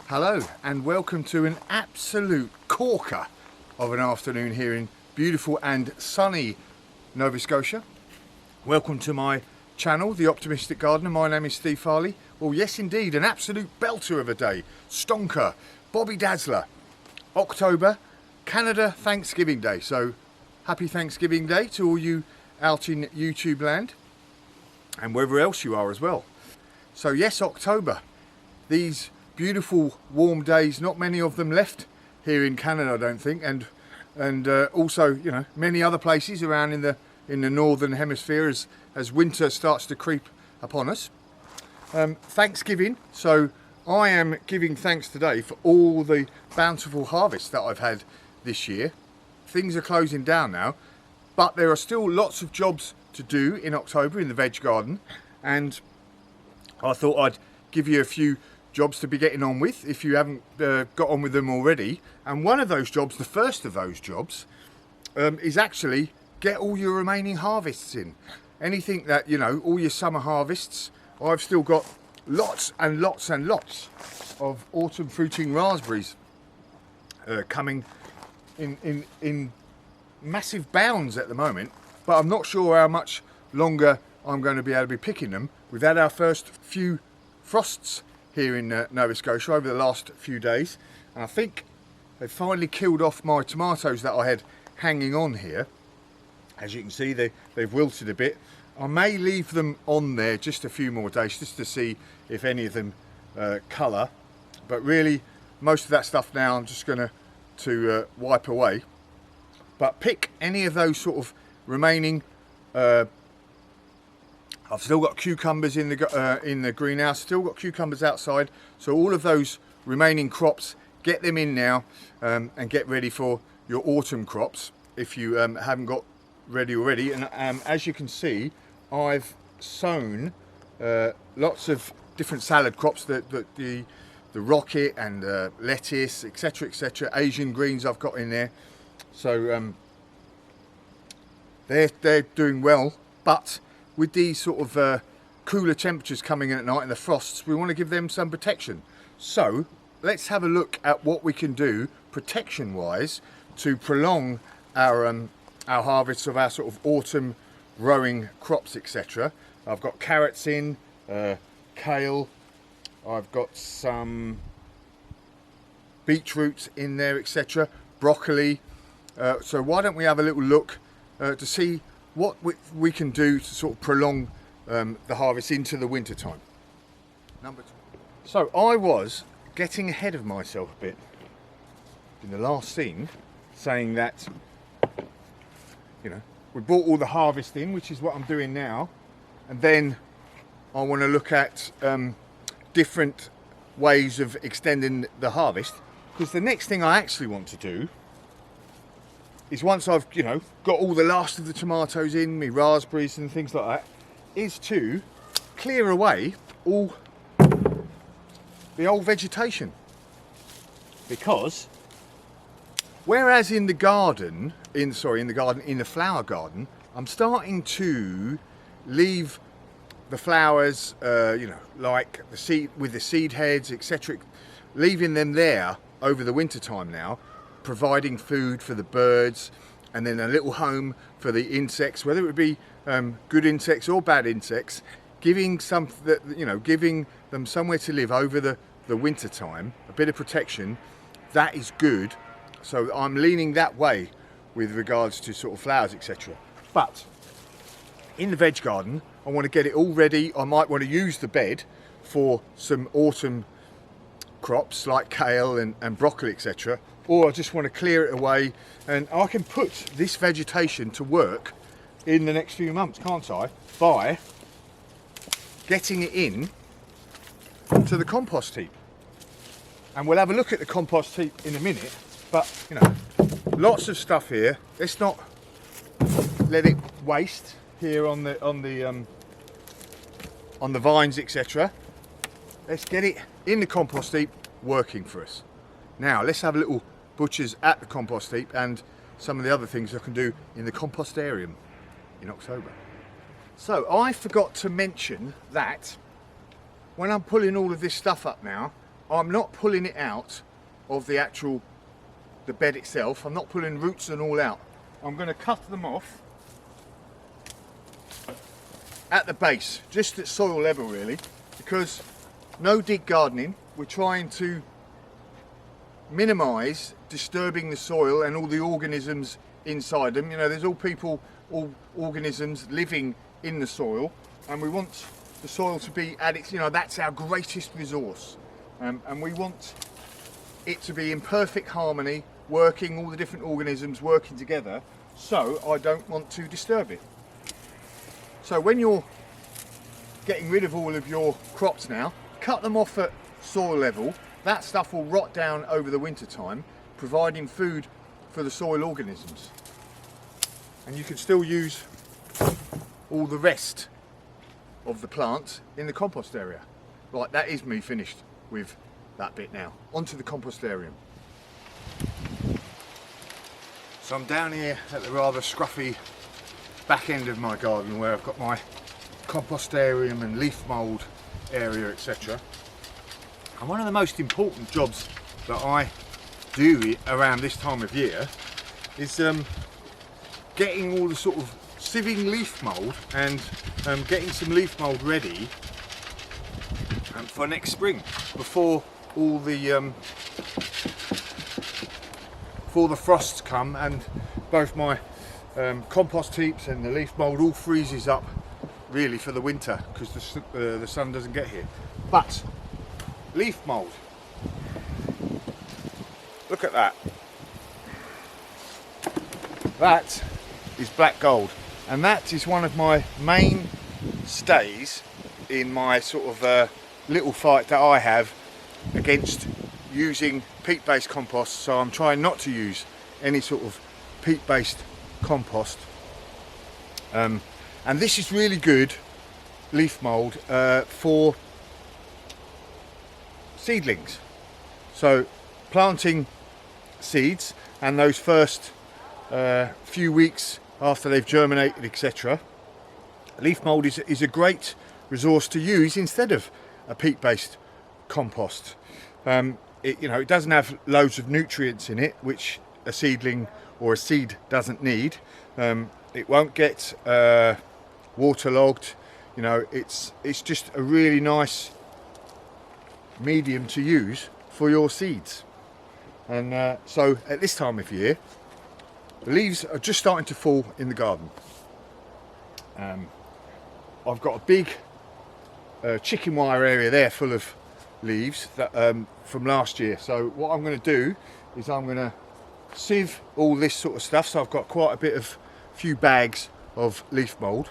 Hello and welcome to an absolute corker of an afternoon here in beautiful and sunny Nova Scotia. Welcome to my channel, The Optimistic Gardener. My name is Steve Farley. Well, yes indeed, an absolute belter of a day. Stonker, Bobby Dazzler, October, Canada Thanksgiving Day. So happy Thanksgiving Day to all you out in YouTube land and wherever else you are as well. So yes, October, these beautiful warm days, not many of them left here in Canada I don't think, and also, you know, many other places around in the northern hemisphere as winter starts to creep upon us. Thanksgiving, so I am giving thanks today for all the bountiful harvests that I've had this year. Things are closing down now, but there are still lots of jobs to do in October in the veg garden, and I thought I'd give you a few jobs to be getting on with if you haven't got on with them already. And one of those jobs, the first of those jobs, is actually get all your remaining harvests in. Anything that, you know, all your summer harvests. I've still got lots and lots and lots of autumn fruiting raspberries coming in massive bounds at the moment, but I'm not sure how much longer I'm going to be able to be picking them. We've had our first few frosts here in Nova Scotia over the last few days, and I think they've finally killed off my tomatoes that I had hanging on here. As you can see, they've wilted a bit. I may leave them on there just a few more days just to see if any of them colour, but really most of that stuff now I'm just going to wipe away. But pick any of those sort of remaining. I've still got cucumbers in the greenhouse, still got cucumbers outside, so all of those remaining crops, get them in now and get ready for your autumn crops if you haven't got ready already. And as you can see, I've sown lots of different salad crops, the rocket and lettuce, etc., Asian greens I've got in there, so they're doing well. But with these sort of cooler temperatures coming in at night and the frosts, we want to give them some protection. So let's have a look at what we can do protection wise to prolong our harvests of our sort of autumn growing crops, etc. I've got carrots in, kale, I've got some beetroots in there, etc., broccoli. So why don't we have a little look to see what we can do to sort of prolong the harvest into the winter time. Number 2. So I was getting ahead of myself a bit in the last scene, saying that, you know, we brought all the harvest in, which is what I'm doing now, and then I want to look at different ways of extending the harvest, because the next thing I actually want to do is, once I've, you know, got all the last of the tomatoes in, me raspberries and things like that, is to clear away all the old vegetation. Because whereas in the garden, in the flower garden, I'm starting to leave the flowers, you know, like the seed with the seed heads, etc., leaving them there over the winter time now, providing food for the birds, and then a little home for the insects, whether it be good insects or bad insects, giving them somewhere to live over the winter time, a bit of protection. That is good. So I'm leaning that way with regards to sort of flowers, etc. But in the veg garden, I want to get it all ready. I might want to use the bed for some autumn crops like kale and broccoli, etc., or I just want to clear it away, and I can put this vegetation to work in the next few months, can't I, by getting it in to the compost heap. And we'll have a look at the compost heap in a minute, but, you know, lots of stuff here. Let's not let it waste here on the vines, etc. Let's get it in the compost heap working for us. Now let's have a little butchers at the compost heap and some of the other things I can do in the compostarium in October. So I forgot to mention that when I'm pulling all of this stuff up now, I'm not pulling it out of the bed itself. I'm not pulling roots and all out. I'm going to cut them off at the base, just at soil level really, because no dig gardening. We're trying to minimise disturbing the soil and all the organisms inside them. You know, there's all organisms living in the soil, and we want the soil to be at its, you know, that's our greatest resource, and we want it to be in perfect harmony, working, all the different organisms working together, so I don't want to disturb it. So when you're getting rid of all of your crops now, cut them off at soil level. That stuff will rot down over the winter time, providing food for the soil organisms. And you can still use all the rest of the plant in the compost area. Right, that is me finished with that bit now. Onto the compostarium. So I'm down here at the rather scruffy back end of my garden where I've got my compostarium and leaf mould area, etc. And one of the most important jobs that I do around this time of year is getting all the sort of sieving leaf mould and getting some leaf mould ready for next spring, before all the frosts come and both my compost heaps and the leaf mould all freezes up really for the winter, because the sun doesn't get here. But leaf mould, look at that. That is black gold, and that is one of my main stays in my sort of little fight that I have against using peat-based compost. So I'm trying not to use any sort of peat-based compost, and this is really good leaf mould for seedlings. So planting seeds and those first few weeks after they've germinated, etc., leaf mould is a great resource to use instead of a peat-based compost. It doesn't have loads of nutrients in it, which a seedling or a seed doesn't need. It won't get waterlogged. You know, it's just a really nice medium to use for your seeds. And so at this time of year, the leaves are just starting to fall in the garden. I've got a big chicken wire area there full of leaves that from last year. So what I'm going to do is I'm going to sieve all this sort of stuff. So I've got quite a few bags of leaf mould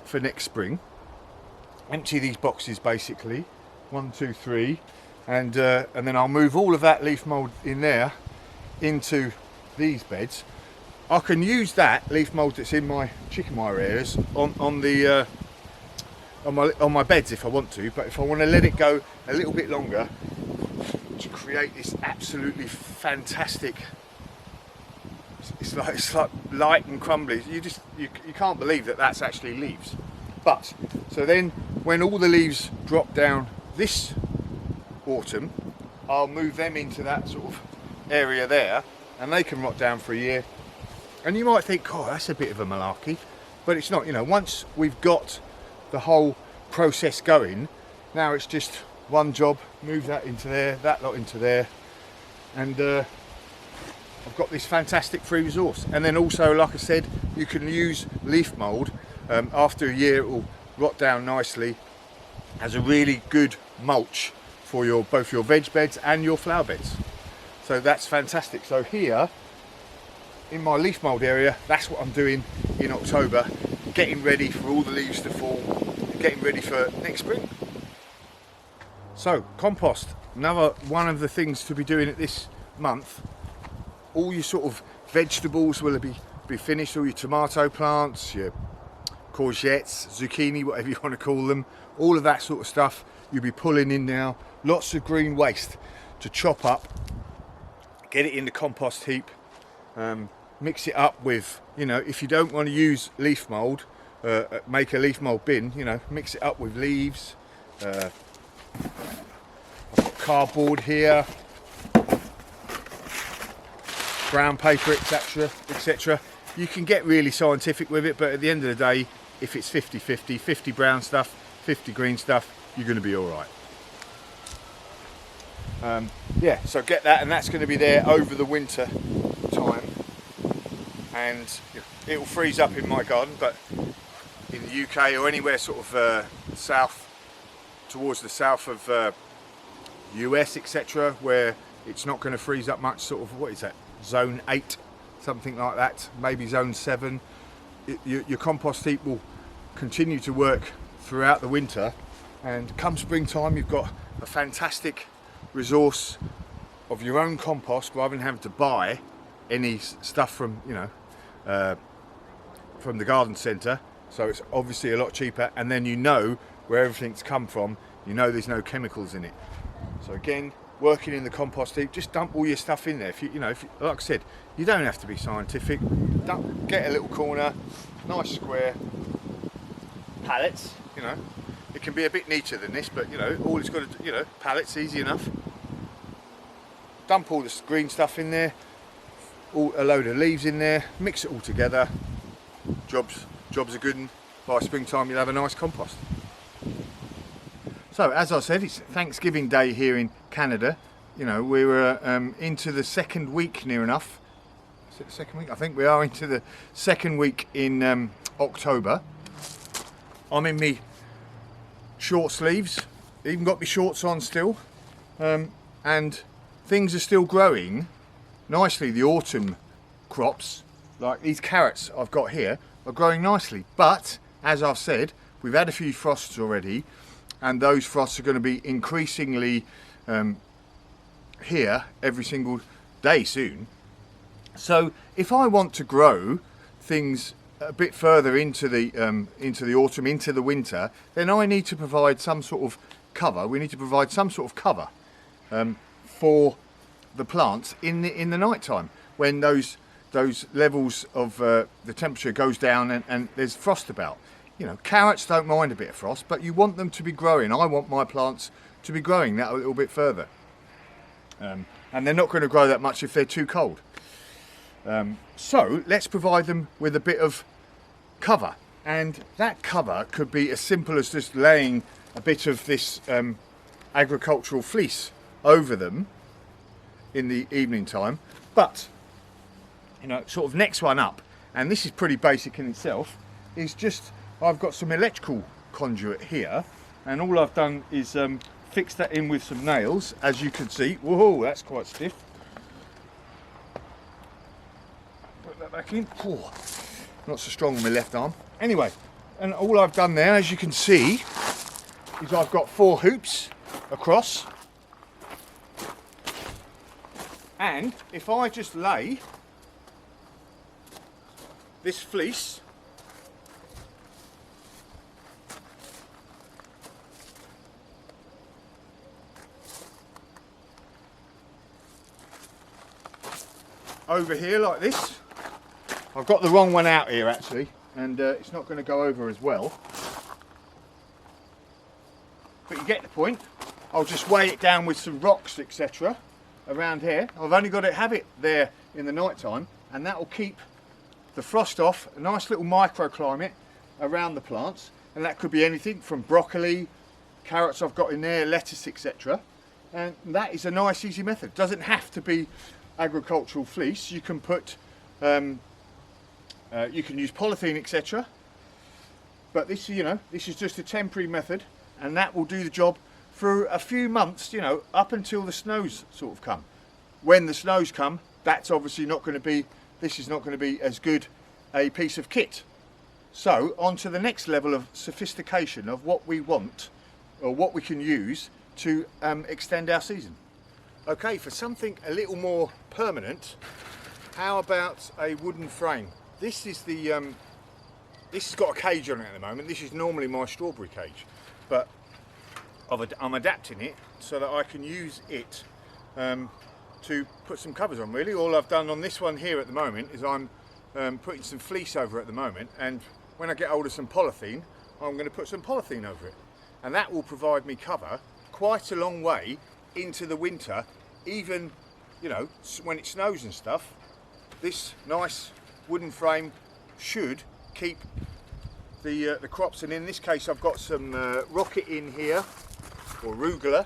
for next spring. Empty these boxes basically, 1, 2, 3, and then I'll move all of that leaf mould in there into these beds. I can use that leaf mould that's in my chicken wire areas on my beds if I want to, but if I want to let it go a little bit longer to create this absolutely fantastic, it's like light and crumbly. You can't believe that that's actually leaves. But so then when all the leaves drop down this autumn, I'll move them into that sort of area there, and they can rot down for a year. And you might think, oh, that's a bit of a malarkey, but it's not. You know, once we've got the whole process going, now it's just one job: move that into there, that lot into there, and I've got this fantastic free resource. And then also, like I said, you can use leaf mould. After a year, it will rot down nicely as a really good mulch for both your veg beds and your flower beds. So that's fantastic. So here in my leaf mould area, that's what I'm doing in October, getting ready for all the leaves to fall, getting ready for next spring. So compost, another one of the things to be doing at this month. All your sort of vegetables will be finished, all your tomato plants, your courgettes, zucchini, whatever you want to call them, all of that sort of stuff you'll be pulling in now. Lots of green waste to chop up, get it in the compost heap, mix it up with, you know, if you don't want to use leaf mould, make a leaf mould bin, you know, mix it up with leaves. I've got cardboard here, brown paper, etc, etc. You can get really scientific with it, but at the end of the day, if it's 50-50, 50 brown stuff, 50 green stuff, you're going to be all right. Yeah, so get that, and that's going to be there over the winter time, and it will freeze up in my garden, but in the UK or anywhere sort of south, towards the south of US, etc, where it's not going to freeze up much, sort of, what is that, zone 8, something like that, maybe zone 7, your compost heap will continue to work throughout the winter, and come springtime you've got a fantastic resource of your own compost, rather than having to buy any stuff from, you know, from the garden centre. So it's obviously a lot cheaper, and then you know where everything's come from, you know there's no chemicals in it. So again, working in the compost heap, just dump all your stuff in there. If you know, like I said, you don't have to be scientific. Get a little corner, nice square pallets, you know. It can be a bit neater than this, but you know, all it's got to, you know, pallets, easy enough. Dump all the green stuff in there, a load of leaves in there, mix it all together. Job's a good one. By springtime you'll have a nice compost. So as I said, it's Thanksgiving Day here in Canada. You know, we're into the second week near enough. Is it the second week? I think we are into the second week in October. I'm in me short sleeves, even got my shorts on still, and things are still growing nicely. The autumn crops, like these carrots I've got here, are growing nicely, but as I've said, we've had a few frosts already, and those frosts are going to be increasingly here every single day soon. So if I want to grow things a bit further into the autumn, into the winter, then I need to provide some sort of cover. We need to provide some sort of cover for the plants in the night time, when those levels of the temperature goes down and there's frost about. You know, carrots don't mind a bit of frost, but you want them to be growing. I want my plants to be growing that a little bit further, and they're not going to grow that much if they're too cold. So let's provide them with a bit of cover, and that cover could be as simple as just laying a bit of this agricultural fleece over them in the evening time. But you know, sort of next one up, and this is pretty basic in itself, is just I've got some electrical conduit here, and all I've done is fix that in with some nails, as you can see. Whoa, that's quite stiff. Put that back in. Oh, not so strong on my left arm. Anyway, and all I've done there, as you can see, is I've got 4 hoops across, and if I just lay this fleece over here like this. I've got the wrong one out here actually, and it's not going to go over as well, but you get the point. I'll just weigh it down with some rocks, etc. around here. I've only got to have it there in the night time, and that will keep the frost off. A nice little microclimate around the plants, and that could be anything from broccoli, carrots I've got in there, lettuce, etc. And that is a nice easy method. Doesn't have to be agricultural fleece. You can put you can use polythene, etc. But this, you know, this is just a temporary method, and that will do the job for a few months, you know, up until the snows sort of come. When the snows come, that's obviously not going to be, this is not going to be as good a piece of kit. So on to the next level of sophistication of what we want, or what we can use to extend our season. Okay, for something a little more permanent, how about a wooden frame? This is the this has got a cage on it at the moment. This is normally my strawberry cage, but I'm adapting it so that I can use it to put some covers on. Really, all I've done on this one here at the moment is I'm putting some fleece over at the moment, and when I get hold of some polythene, I'm going to put some polythene over it, and that will provide me cover quite a long way into the winter, even, you know, when it snows and stuff, this nice wooden frame should keep the crops. And in this case I've got some rocket in here, or arugula,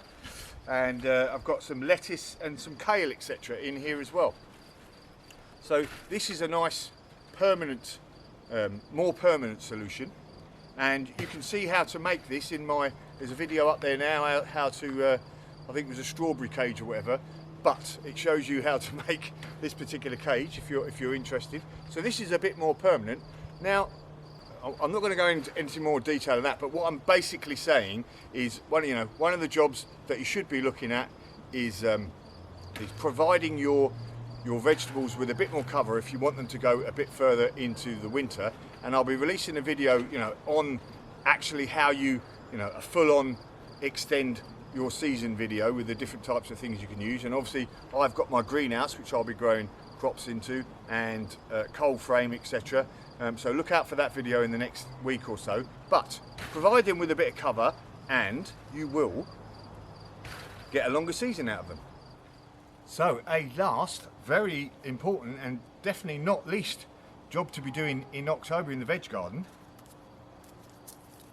and I've got some lettuce and some kale, etc. in here as well. So this is a nice permanent, more permanent solution, and you can see how to make this in my, there's a video up there now how to, I think it was a strawberry cage or whatever, but it shows you how to make this particular cage if you're interested. So this is a bit more permanent. Now, I'm not going to go into more detail than that, but what I'm basically saying is, one of the jobs that you should be looking at is providing your vegetables with a bit more cover if you want them to go a bit further into the winter. And I'll be releasing a video, on actually how a full-on extend your season video with the different types of things you can use. And obviously I've got my greenhouse which I'll be growing crops into, and cold frame, etc. So look out for that video in the next week or so. But provide them with a bit of cover and you will get a longer season out of them. So a last, very important and definitely not least job to be doing in October in the veg garden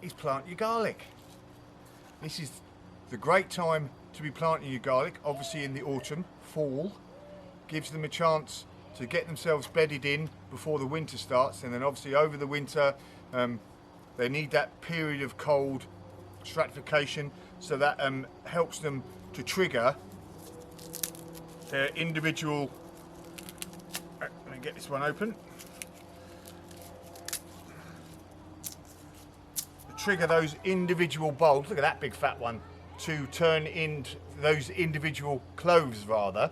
is plant your garlic. This is the great time to be planting your garlic. Obviously in the autumn, fall, gives them a chance to get themselves bedded in before the winter starts, and then obviously over the winter they need that period of cold stratification, so that helps them to trigger their individual, let me get this one open, trigger those individual bulbs, look at that big fat one, to turn into those individual cloves rather,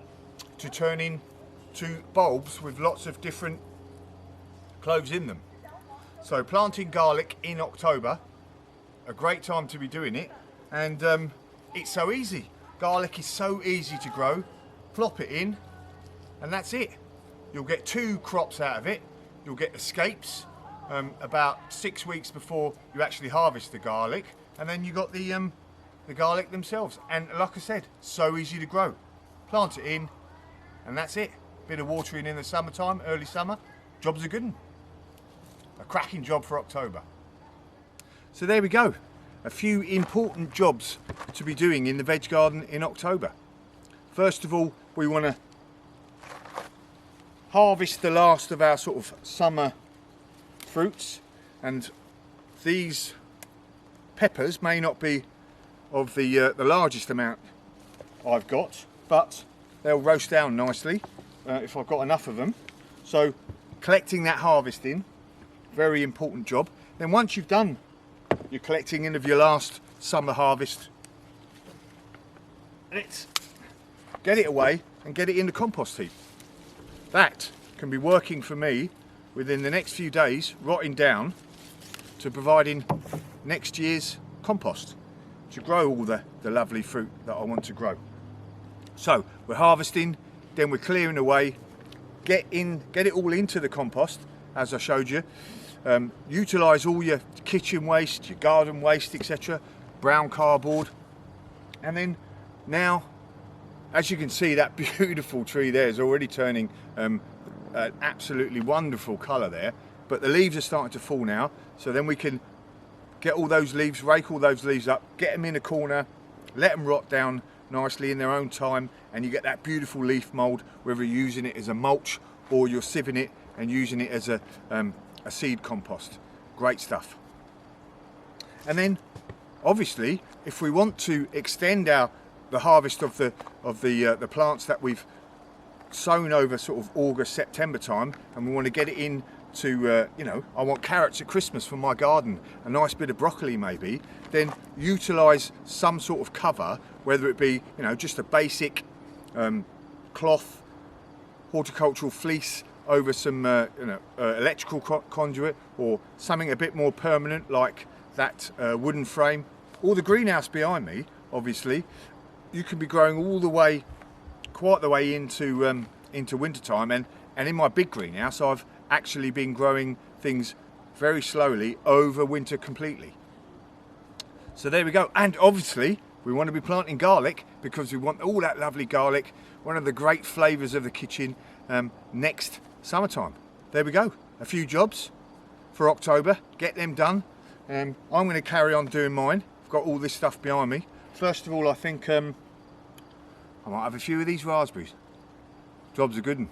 to turn into bulbs with lots of different cloves in them. So planting garlic in October, a great time to be doing it, and it's so easy. Garlic is so easy to grow. Plop it in and that's it. You'll get 2 crops out of it. You'll get the scapes about 6 weeks before you actually harvest the garlic, and then you got the garlic themselves. And like I said, so easy to grow. Plant it in and that's it. Bit of watering in the summertime, early summer, job's a good one. A cracking job for October. So there we go, a few important jobs to be doing in the veg garden in October. First of all, we want to harvest the last of our sort of summer fruits, and these peppers may not be of the largest amount I've got, but they'll roast down nicely if I've got enough of them. So collecting that harvesting, very important job. Then once you've done your collecting in of your last summer harvest, let's get it away and get it in the compost heap. That can be working for me within the next few days, rotting down to providing next year's compost to grow all the lovely fruit that I want to grow. So we're harvesting, then we're clearing away, get it all into the compost as I showed you. Utilise all your kitchen waste, your garden waste, etc., brown cardboard, and then now, as you can see, that beautiful tree there is already turning an absolutely wonderful colour there, but the leaves are starting to fall now, so then we can get all those leaves, rake all those leaves up, get them in a corner, let them rot down nicely in their own time, and you get that beautiful leaf mould, whether you're using it as a mulch or you're sieving it and using it as a seed compost. Great stuff. And then obviously if we want to extend the harvest of the plants that we've sown over sort of August, September time, and we want to get it in to I want carrots at Christmas for my garden, a nice bit of broccoli maybe, then utilise some sort of cover, whether it be just a basic cloth horticultural fleece over some electrical conduit, or something a bit more permanent like that wooden frame, or the greenhouse behind me. Obviously you can be growing all the way, quite the way into winter time, and in my big greenhouse I've actually been growing things very slowly over winter completely. So there we go. And obviously We want to be planting garlic because we want all that lovely garlic, one of the great flavours of the kitchen, next summertime. There we go, a few jobs for October, get them done. I'm going to carry on doing mine. I've got all this stuff behind me. First of all, I think I might have a few of these raspberries. Job's a good one.